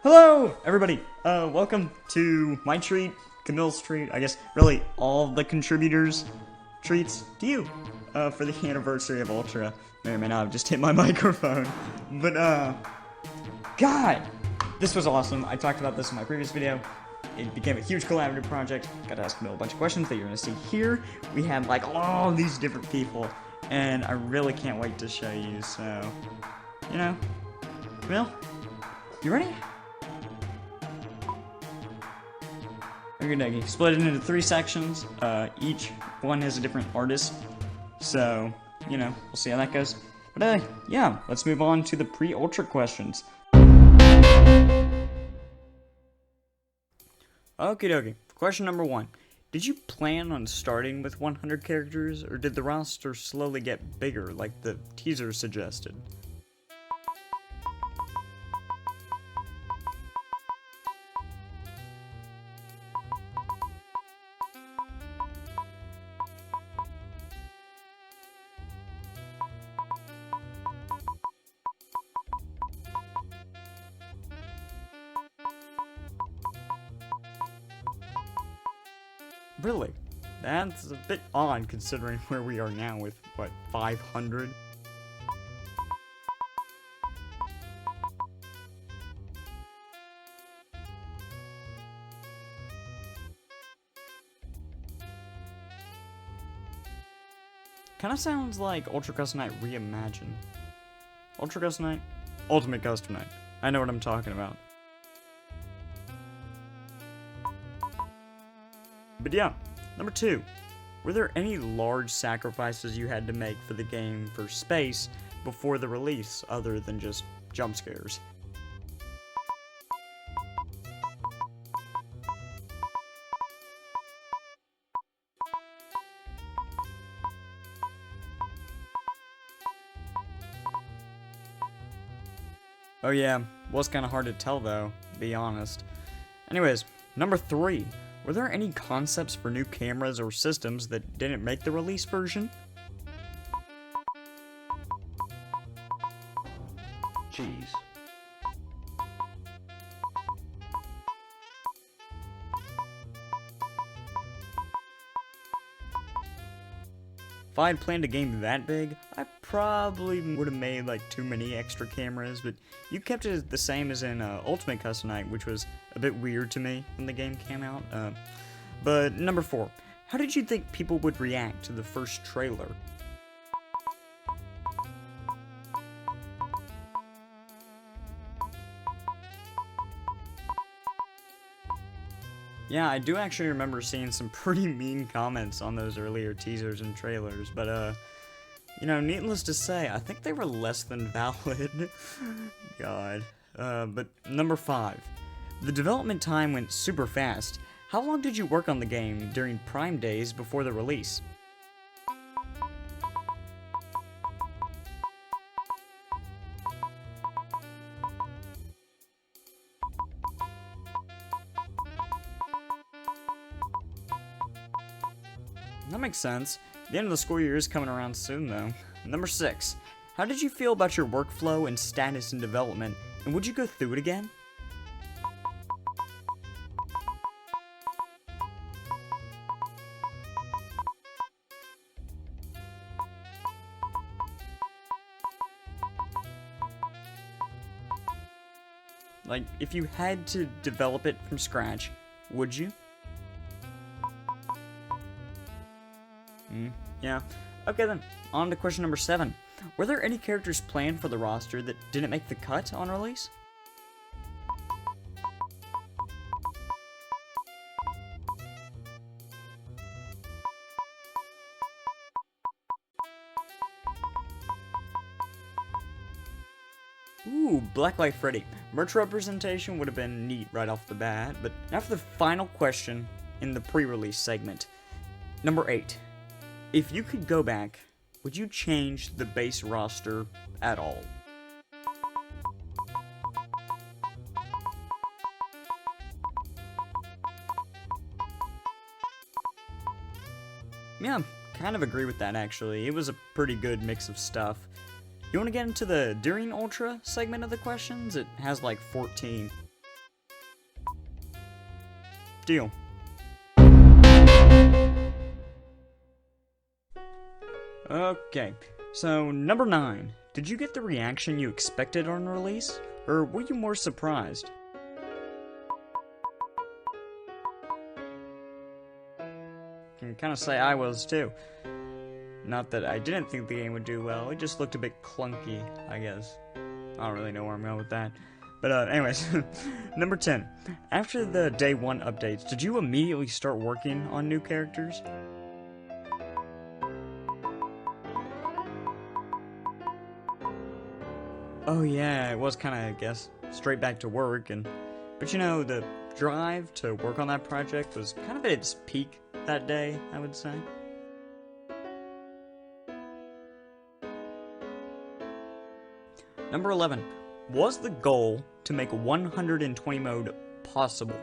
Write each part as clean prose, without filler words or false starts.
Hello, everybody. Welcome to my treat, Camille's treat. I guess really all the contributors' treats to you for the anniversary of Ultra. May or may not have just hit my microphone, but God, this was awesome. I talked about this in my previous video. It became a huge collaborative project. Got to ask Camille a bunch of questions that you're gonna see here. We had like all these different people, and I really can't wait to show you. So, you know, Camille, you ready? Okay, split it into 3 sections. Each one has a different artist. So, you know, we'll see how that goes. But, yeah, let's move on to the pre-Ultra questions. Okie dokie. Question number 1. Did you plan on starting with 100 characters, or did the roster slowly get bigger, like the teaser suggested? Really? That's a bit odd considering where we are now with, what, 500? Kinda sounds like Ultra Custom Night reimagined. Ultra Custom Night? Ultimate Custom Night. I know what I'm talking about. But yeah, number 2. Were there any large sacrifices you had to make for the game for space before the release, other than just jump scares? Oh yeah, was kinda hard to tell though, to be honest. Anyways, number 3. Were there any concepts for new cameras or systems that didn't make the release version? Jeez. If I had planned a game that big, I probably would have made like too many extra cameras, but you kept it the same as in Ultimate Custom Night, which was a bit weird to me when the game came out. But number 4, how did you think people would react to the first trailer? Yeah, I do actually remember seeing some pretty mean comments on those earlier teasers and trailers, but you know, needless to say, I think they were less than valid. God. But number 5. The development time went super fast. How long did you work on the game during Prime days before the release? That makes sense. The end of the school year is coming around soon, though. Number 6. How did you feel about your workflow and status in development, and would you go through it again? Like, if you had to develop it from scratch, would you? Yeah. Okay then, on to question number 7. Were there any characters planned for the roster that didn't make the cut on release? Ooh, Blacklight Freddy. Merch representation would have been neat right off the bat, but now for the final question in the pre-release segment. Number 8. If you could go back, would you change the base roster at all? Yeah, kind of agree with that actually. It was a pretty good mix of stuff. You want to get into the during Ultra segment of the questions? It has like 14. deal. Okay, so number 9. Did you get the reaction you expected on release, or were you more surprised? Can kind of say I was too. Not that I didn't think the game would do well, it just looked a bit clunky, I guess. I don't really know where I'm going with that. But anyways, number 10. After the day 1 updates, did you immediately start working on new characters? Oh yeah, it was kind of, I guess, straight back to work, but you know, the drive to work on that project was kind of at its peak that day, I would say. Number 11. Was the goal to make 120 mode possible?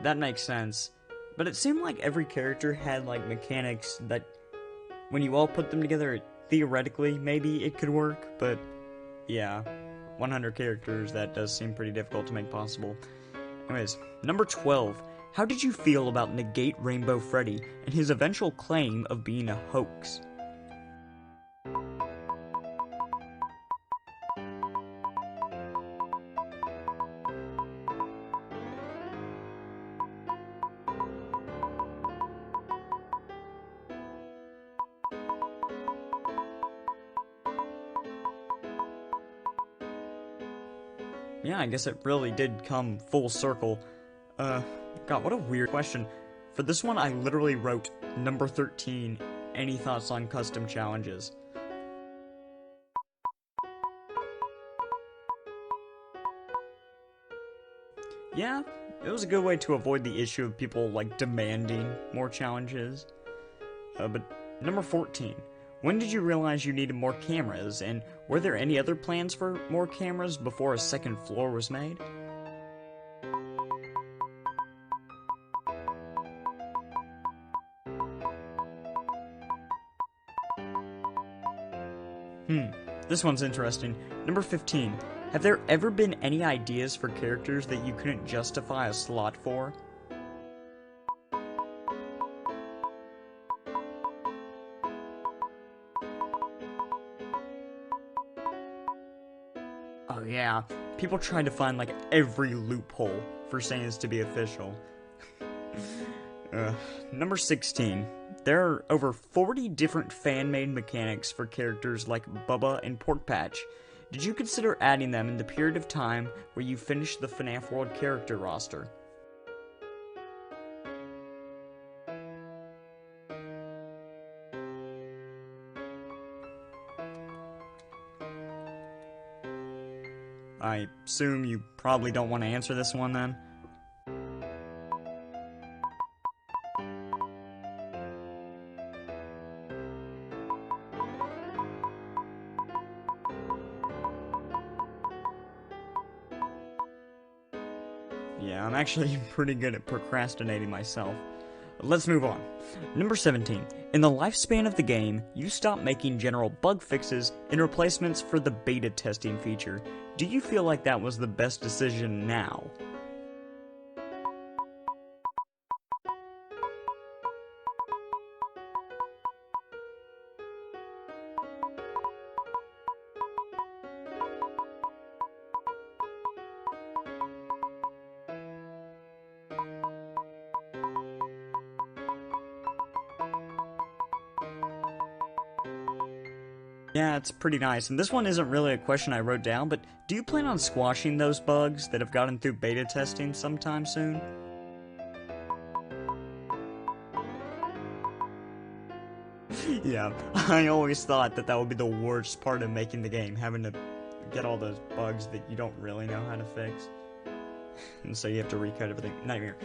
That makes sense, but it seemed like every character had like mechanics that when you all put them together, theoretically, maybe it could work, but yeah, 100 characters, that does seem pretty difficult to make possible. Anyways, number 12. How did you feel about Negate Rainbow Freddy and his eventual claim of being a hoax? Yeah, I guess it really did come full circle. God, what a weird question. For this one, I literally wrote number 13, any thoughts on custom challenges? Yeah, it was a good way to avoid the issue of people, like, demanding more challenges. But number 14. When did you realize you needed more cameras, and were there any other plans for more cameras before a second floor was made? This one's interesting. Number 15. Have there ever been any ideas for characters that you couldn't justify a slot for? Oh yeah, people tried to find like every loophole for saying this to be official. Number 16. There are over 40 different fan-made mechanics for characters like Bubba and Pork Patch. Did you consider adding them in the period of time where you finished the FNAF World character roster? I assume you probably don't want to answer this one then? Yeah, I'm actually pretty good at procrastinating myself. Let's move on. Number 17. In the lifespan of the game, you stopped making general bug fixes and replacements for the beta testing feature. Do you feel like that was the best decision now? Yeah, it's pretty nice. And this one isn't really a question I wrote down, but do you plan on squashing those bugs that have gotten through beta testing sometime soon? Yeah, I always thought that that would be the worst part of making the game, having to get all those bugs that you don't really know how to fix. And so you have to recut everything. Nightmare.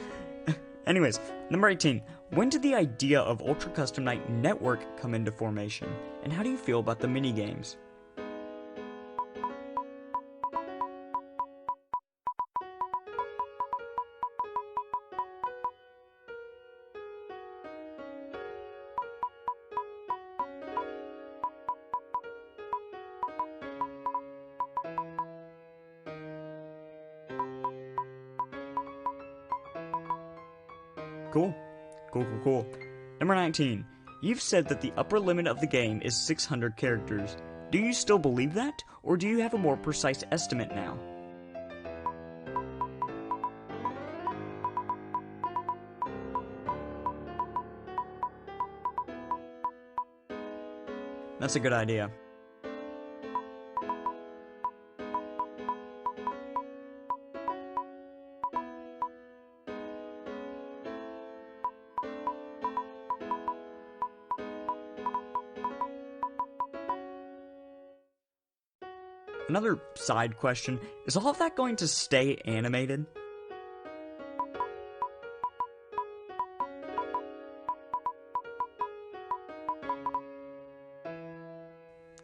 Anyways, number 18. When did the idea of Ultra Custom Night Network come into formation? And how do you feel about the minigames? Cool. Cool. Number 19. You've said that the upper limit of the game is 600 characters. Do you still believe that, or do you have a more precise estimate now? That's a good idea. Another side question, is all of that going to stay animated?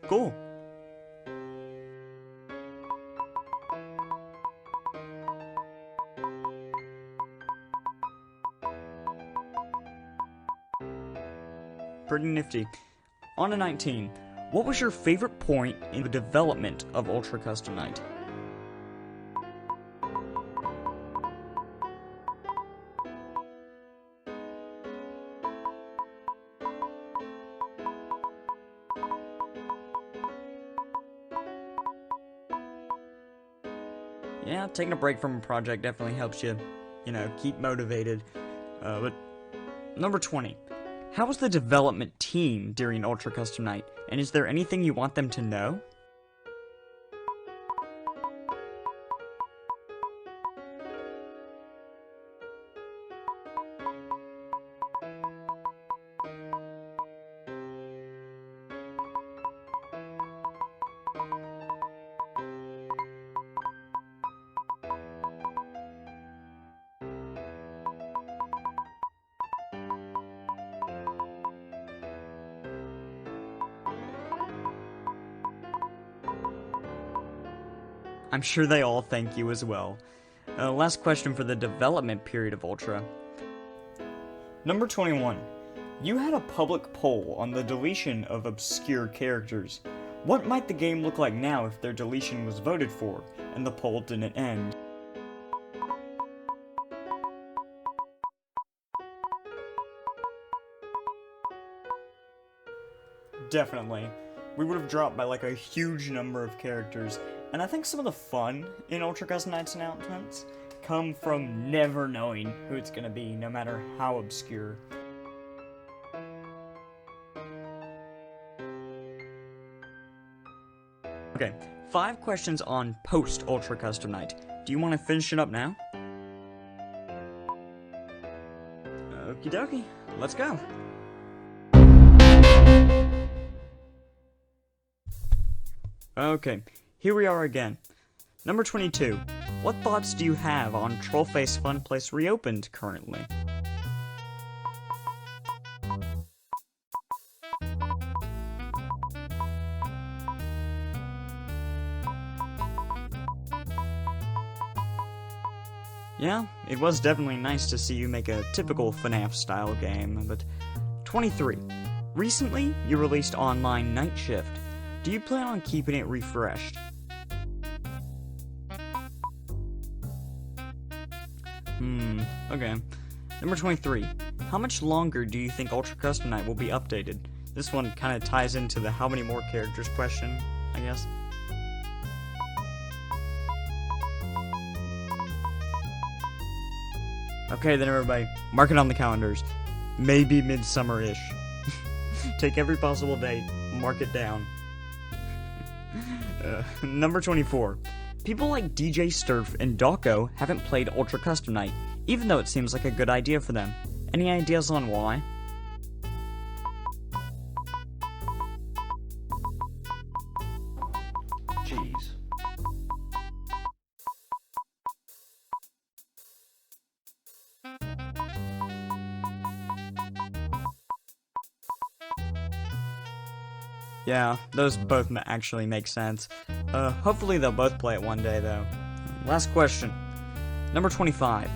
Cool. Pretty nifty. On to 19. What was your favorite point in the development of Ultra Custom Night? Yeah, taking a break from a project definitely helps you, keep motivated. But number 20. How was the development team during Ultra Custom Night, and is there anything you want them to know? I'm sure they all thank you as well. Last question for the development period of Ultra. Number 21. You had a public poll on the deletion of obscure characters. What might the game look like now if their deletion was voted for, and the poll didn't end? Definitely. We would have dropped by like a huge number of characters, and I think some of the fun in Ultra Custom Night's announcements come from never knowing who it's gonna be, no matter how obscure. Okay, 5 questions on post-Ultra Custom Night. Do you want to finish it up now? Okie dokie, let's go. Okay, here we are again. Number 22. What thoughts do you have on Trollface Fun Place Reopened currently? Yeah, it was definitely nice to see you make a typical FNAF style game, but 23. Recently, you released online Night Shift. Do you plan on keeping it refreshed? Okay. Number 23. How much longer do you think Ultra Custom Night will be updated? This one kind of ties into the how many more characters question, I guess. Okay then everybody, mark it on the calendars. Maybe midsummer-ish. Take every possible date, mark it down. Number 24. People like DJ Sturf and Dawko haven't played Ultra Custom Night, even though it seems like a good idea for them. Any ideas on why? Jeez. Yeah, those both actually make sense. Hopefully they'll both play it one day, though. Last question. Number 25.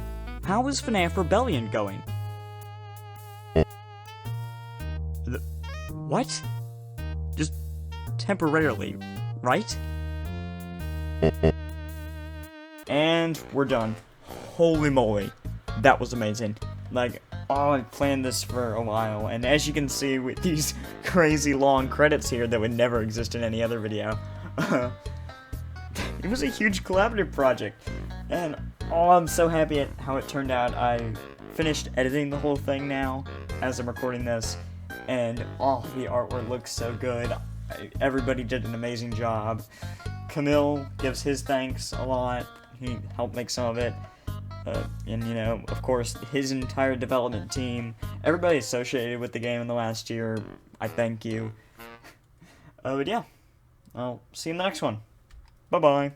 How is FNAF Rebellion going? What? Just temporarily, right? And we're done. Holy moly. That was amazing. Like, Oh, I planned this for a while, and as you can see with these crazy long credits here that would never exist in any other video, it was a huge collaborative project, and oh, I'm so happy at how it turned out. I finished editing the whole thing now, as I'm recording this, and oh, the artwork looks so good. Everybody did an amazing job. Kamil gives his thanks a lot. He helped make some of it. And, you know, of course, his entire development team, everybody associated with the game in the last year, I thank you. But yeah, I'll see you in the next one. Bye-bye.